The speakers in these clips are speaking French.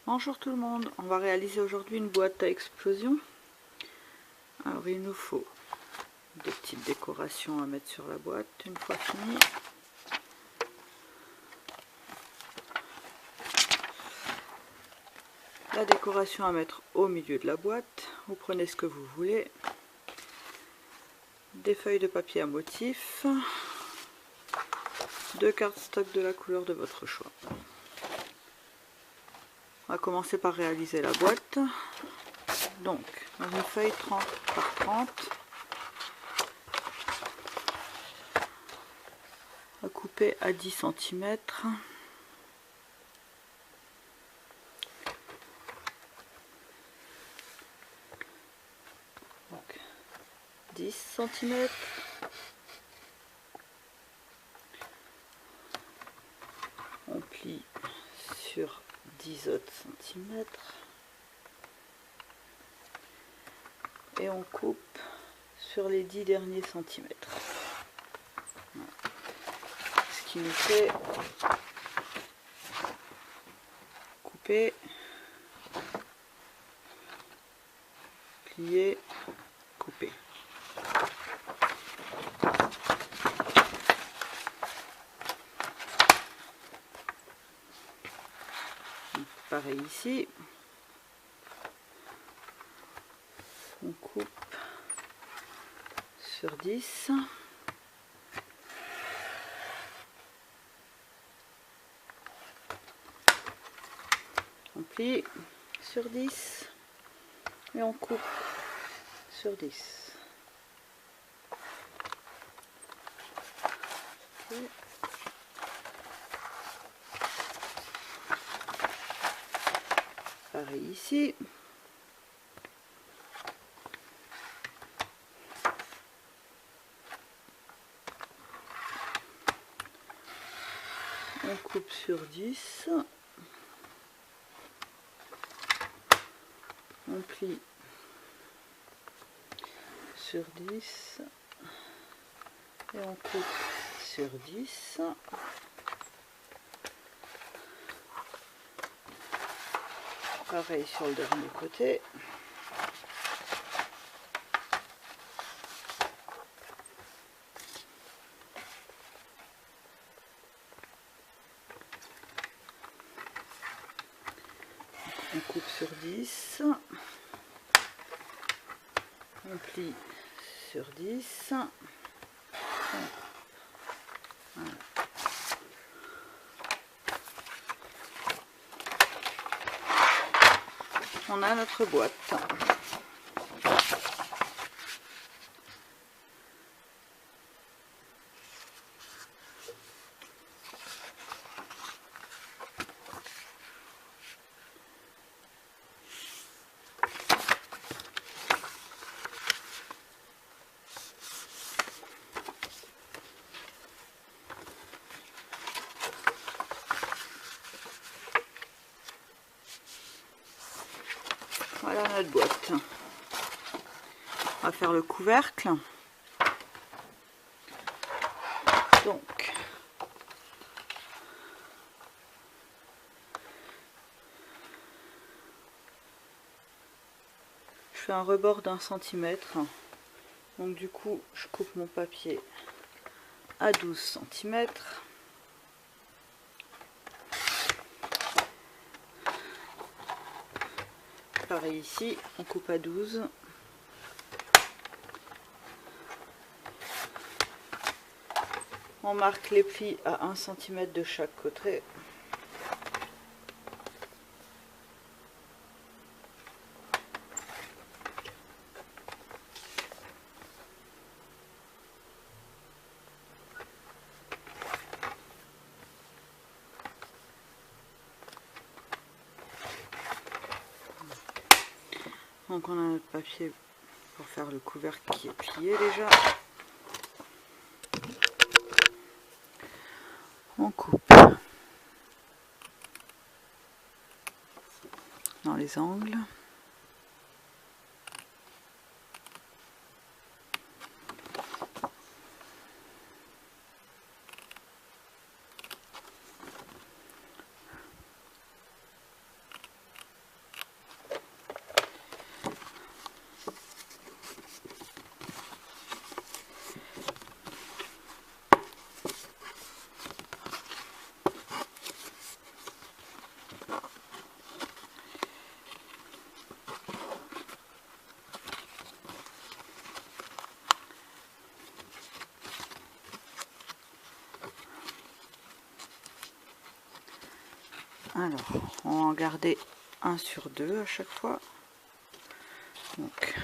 Bonjour tout le monde, on va réaliser aujourd'hui une boîte à explosion. Alors il nous faut des petites décorations à mettre sur la boîte une fois fini. La décoration à mettre au milieu de la boîte, vous prenez ce que vous voulez. Des feuilles de papier à motif, 2 cardstock de la couleur de votre choix. On va commencer par réaliser la boîte. Donc, dans une feuille 30 par 30, on va couper à 10 cm. Donc, 10 cm. On plie sur 10 autres centimètres. Et on coupe sur les 10 derniers centimètres. Voilà. Ce qui nous fait couper, plier, couper. Donc, pareil ici. On coupe sur 10. On plie sur 10 et on coupe sur 10. Okay. Pareil ici. On coupe sur 10. On plie sur 10 et on coupe sur 10. Pareil sur le dernier côté. On coupe sur 10. On plie sur 10. Voilà. On a notre boîte. Voilà notre boîte. On va faire le couvercle. Donc, je fais un rebord d'1 centimètre. Donc du coup, je coupe mon papier à 12 centimètres. Pareil ici, on coupe à 12. On marque les plis à 1 cm de chaque côté. Donc on a notre papier pour faire le couvercle qui est plié déjà. On coupe dans les angles. Alors, on va en garder un sur deux à chaque fois. Donc,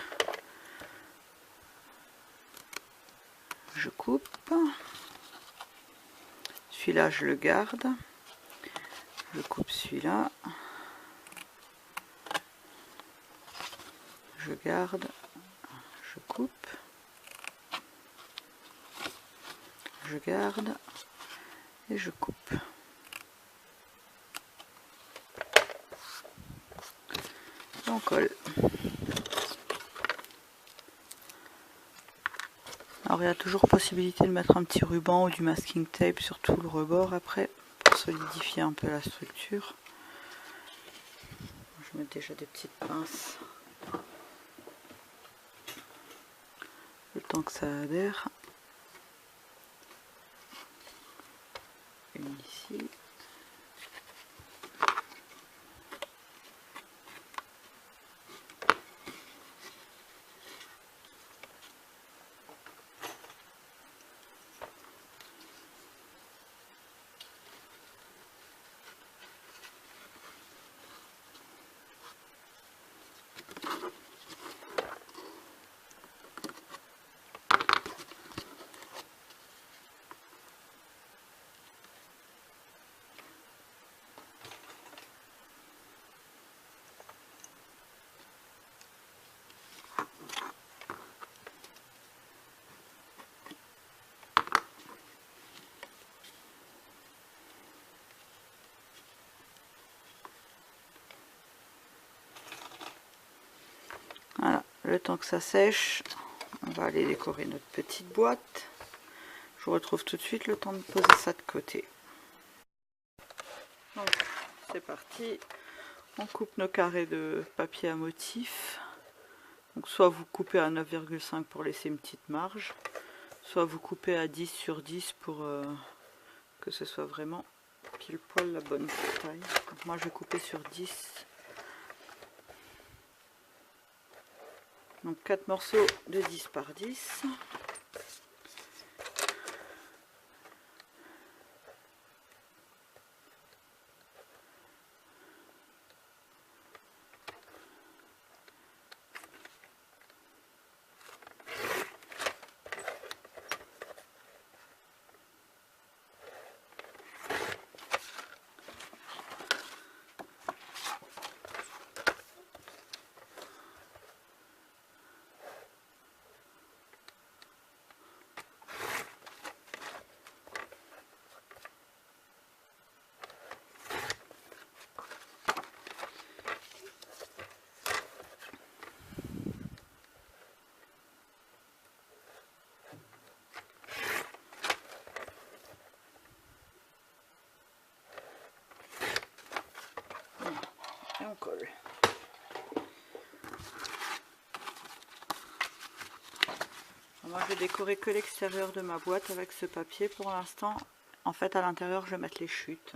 je coupe. Celui-là, je le garde. Je coupe celui-là. Je garde. Je coupe. Je garde. Et je coupe. Et on colle. Alors il y a toujours possibilité de mettre un petit ruban ou du masking tape sur tout le rebord après pour solidifier un peu la structure. Je mets déjà des petites pinces le temps que ça adhère. Une ici. Voilà, le temps que ça sèche, on va aller décorer notre petite boîte. Je vous retrouve tout de suite, le temps de poser ça de côté. Donc, c'est parti. On coupe nos carrés de papier à motif. Donc, soit vous coupez à 9,5 pour laisser une petite marge, soit vous coupez à 10 sur 10 pour que ce soit vraiment pile poil la bonne taille. Donc, moi, je vais couper sur 10. Donc 4 morceaux de 10 par 10. Et on colle. Moi je vais décorer que l'extérieur de ma boîte avec ce papier pour l'instant. En fait à l'intérieur je vais mettre les chutes.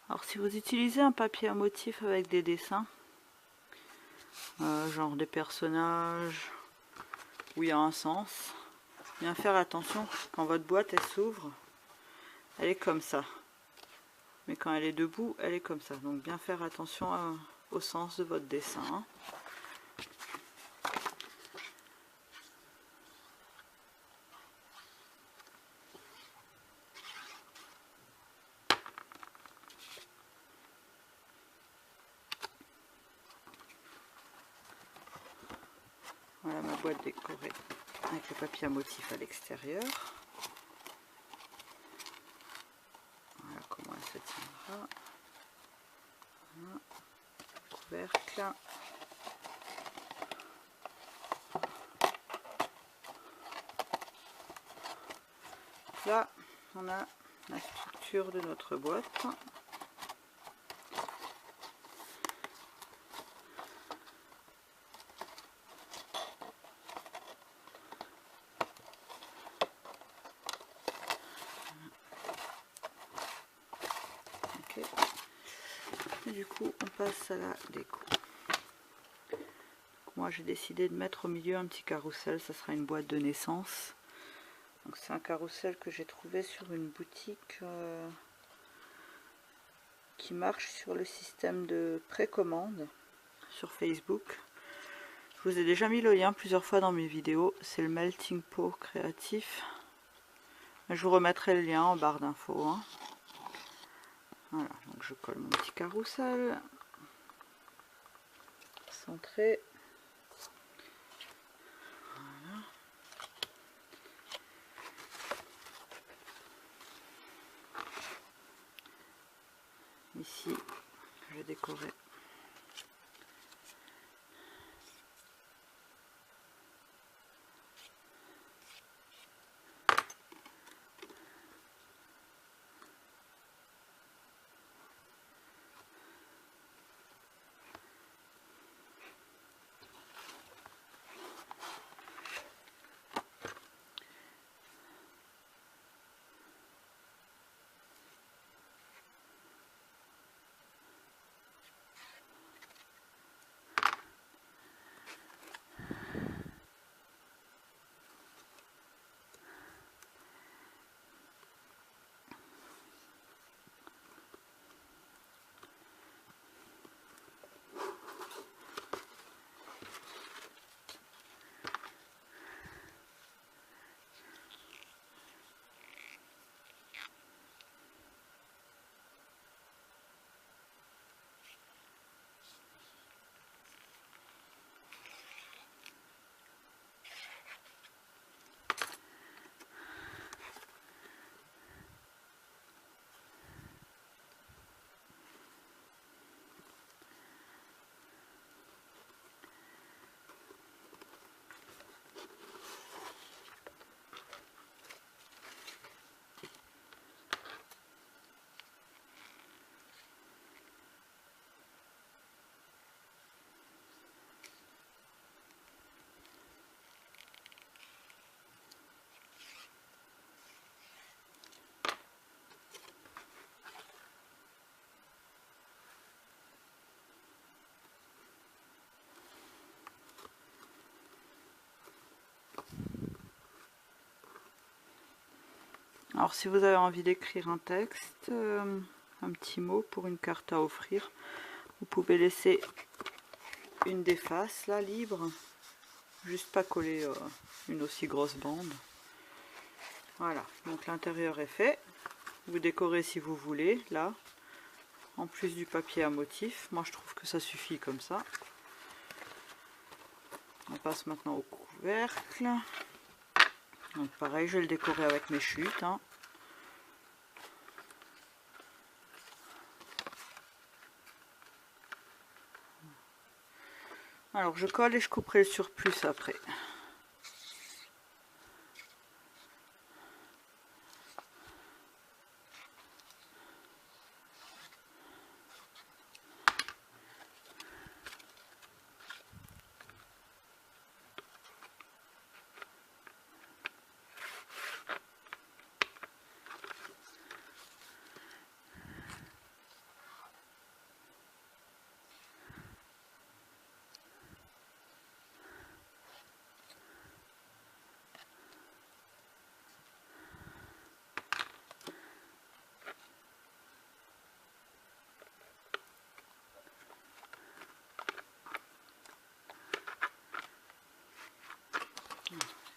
Alors si vous utilisez un papier à motif avec des dessins, genre des personnages où il y a un sens, bien faire attention quand votre boîte elle s'ouvre, elle est comme ça. Mais quand elle est debout, elle est comme ça. Donc bien faire attention au sens de votre dessin. Voilà ma boîte décorée avec le papier à motif à l'extérieur. Voilà comment elle se tiendra. Voilà. Couvercle. Là, on a la structure de notre boîte. Okay. Et du coup, on passe à la déco. Donc, moi, j'ai décidé de mettre au milieu un petit carrousel. Ça sera une boîte de naissance. Donc c'est un carrousel que j'ai trouvé sur une boutique qui marche sur le système de précommande sur Facebook. Je vous ai déjà mis le lien plusieurs fois dans mes vidéos. C'est le Melting Pot créatif. Je vous remettrai le lien en barre d'infos. Hein. Voilà, donc je colle mon petit carrousel. Centré. Voilà. Ici, je vais décorer. Alors si vous avez envie d'écrire un texte, un petit mot pour une carte à offrir, vous pouvez laisser une des faces là libre, juste pas coller une aussi grosse bande. Voilà, donc l'intérieur est fait. Vous décorez si vous voulez, là, en plus du papier à motif. Moi je trouve que ça suffit comme ça. On passe maintenant au couvercle. Donc pareil, je vais le décorer avec mes chutes. Hein. Alors je colle et je couperai le surplus après.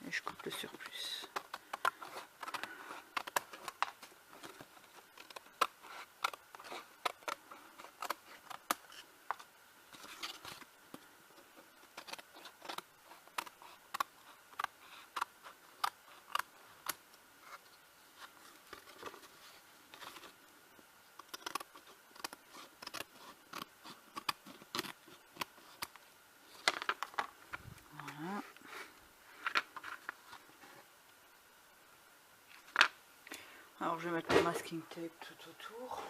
Et je coupe le surplus. Alors je vais mettre le masking tape tout autour.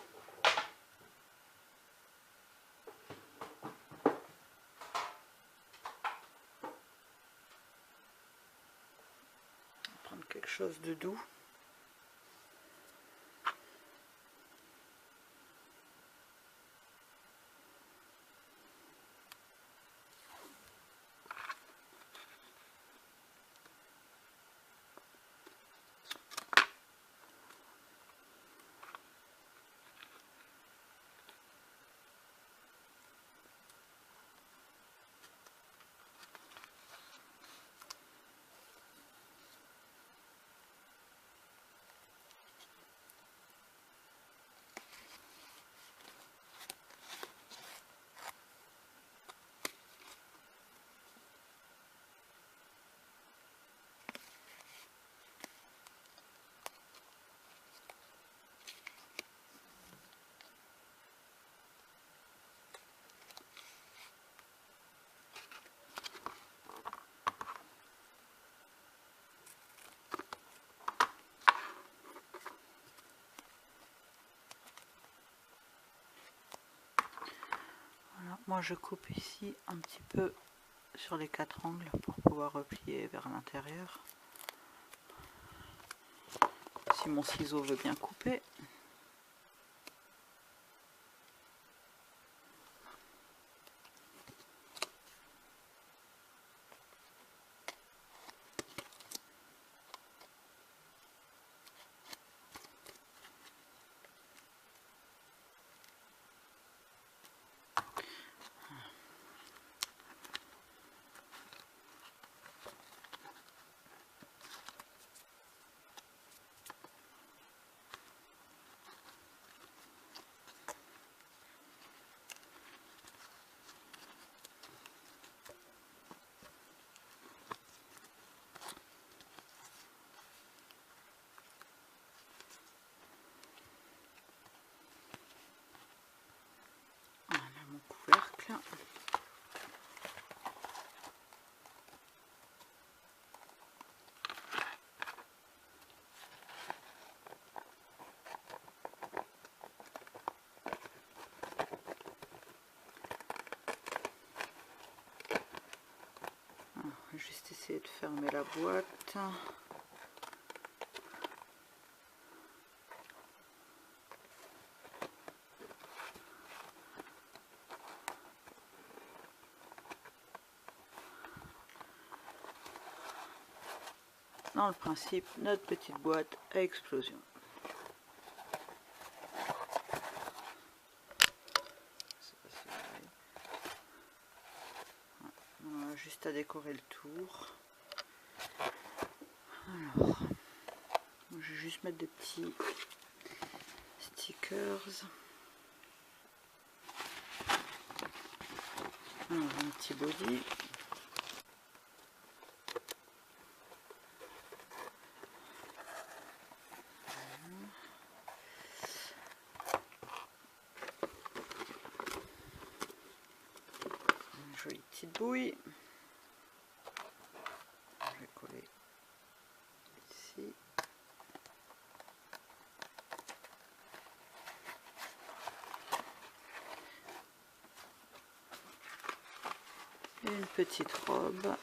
Prendre quelque chose de doux. Moi je coupe ici un petit peu sur les 4 angles pour pouvoir replier vers l'intérieur. Si mon ciseau veut bien couper. Voilà mon couvercle. Je vais juste essayer de fermer la boîte. Dans le principe, notre petite boîte à explosion. On a juste à décorer le tour. Alors, je vais juste mettre des petits stickers. Alors, un petit body. Une jolie petite bouille. Je vais coller ici. Et une petite robe.